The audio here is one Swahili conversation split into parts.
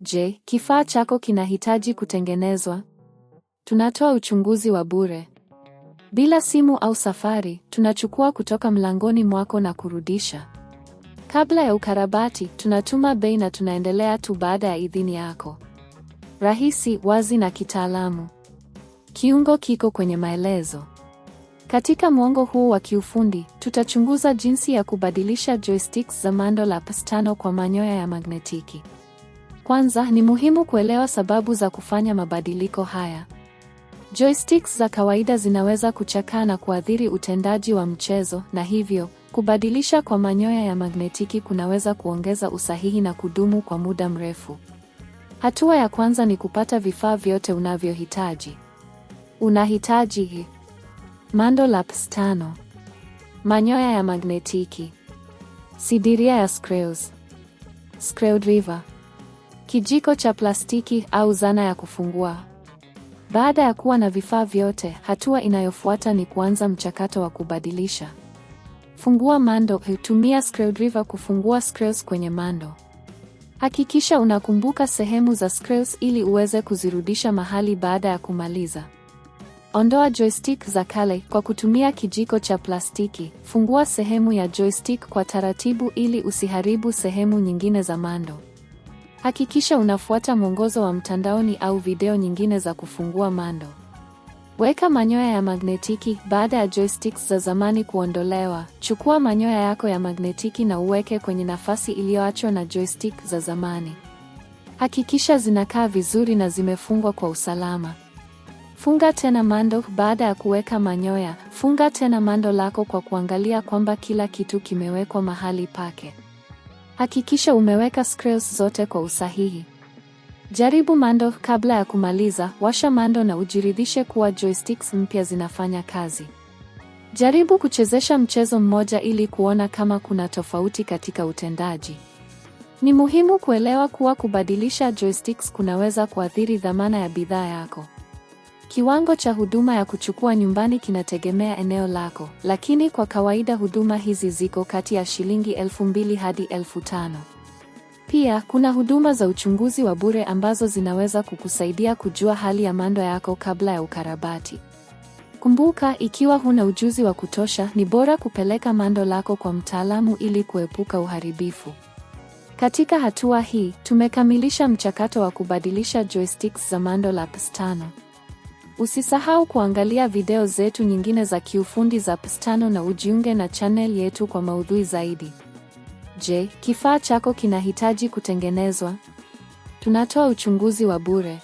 Je, kifaa chako kinahitaji kutengenezwa? Tunatoa uchunguzi wa bure. Bila simu au safari, tunachukua kutoka mlangoni mwako na kurudisha. Kabla ya ukarabati, tunatuma bei na tunaendelea tu baada ya idhini yako. Rahisi, wazi na kitaalamu. Kiungo kiko kwenye maelezo. Katika mwongo huu wa kiufundi, tutachunguza jinsi ya kubadilisha joysticks za Mandolab 5 kwa manyoya ya magnetiki. Kwanza, ni muhimu kuelewa sababu za kufanya mabadiliko haya. Joysticks za kawaida zinaweza kuchakaa na kuathiri utendaji wa mchezo, na hivyo, kubadilisha kwa manyoya ya magnetiki kunaweza kuongeza usahihi na kudumu kwa muda mrefu. Hatua ya kwanza ni kupata vifaa vyote unavyohitaji. Unahitaji Mandolab 5, manyoya ya magnetiki, sidiria ya screws, screwdriver, kijiko cha plastiki au zana ya kufungua. Baada ya kuwa na vifaa vyote, hatua inayofuata ni kuanza mchakato wa kubadilisha. Fungua mando. Tumia screwdriver kufungua screws kwenye mando. Hakikisha unakumbuka sehemu za screws ili uweze kuzirudisha mahali baada ya kumaliza. Ondoa joystick za kale kwa kutumia kijiko cha plastiki. Fungua sehemu ya joystick kwa taratibu ili usiharibu sehemu nyingine za mando. Hakikisha unafuata mwongozo wa mtandaoni au video nyingine za kufungua mando. Weka manyoya ya magnetiki. Baada ya joysticks za zamani kuondolewa, chukua manyoya yako ya magnetiki na uweke kwenye nafasi iliyoachwa na joystick za zamani. Hakikisha zinakaa vizuri na zimefungwa kwa usalama. Funga tena mando. Baada ya kuweka manyoya, funga tena mando lako kwa kuangalia kwamba kila kitu kimewekwa mahali pake. Hakikisha umeweka screws zote kwa usahihi. Jaribu mando kabla ya kumaliza. Washa mando na ujiridhishe kuwa joysticks mpya zinafanya kazi. Jaribu kuchezesha mchezo mmoja ili kuona kama kuna tofauti katika utendaji. Ni muhimu kuelewa kuwa kubadilisha joysticks kunaweza kuathiri dhamana ya bidhaa yako. Kiwango cha huduma ya kuchukua nyumbani kinategemea eneo lako, lakini kwa kawaida huduma hizi ziko kati ya shilingi 2,000 hadi 5,000. Pia, kuna huduma za uchunguzi wa bure ambazo zinaweza kukusaidia kujua hali ya mando yako kabla ya ukarabati. Kumbuka, ikiwa huna ujuzi wa kutosha, ni bora kupeleka mando lako kwa mtaalamu ili kuepuka uharibifu. Katika hatua hii, tumekamilisha mchakato wa kubadilisha joysticks za Mandolab 5. Usisahau kuangalia video zetu nyingine za kiufundi za PS5 na ujiunge na channel yetu kwa maudhui zaidi. Je, kifaa chako kinahitaji kutengenezwa? Tunatoa uchunguzi wa bure.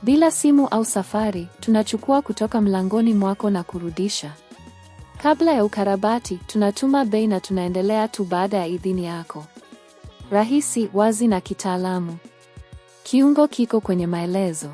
Bila simu au safari, tunachukua kutoka mlangoni mwako na kurudisha. Kabla ya ukarabati, tunatuma bei na tunaendelea tu baada ya idhini yako. Rahisi, wazi na kitaalamu. Kiungo kiko kwenye maelezo.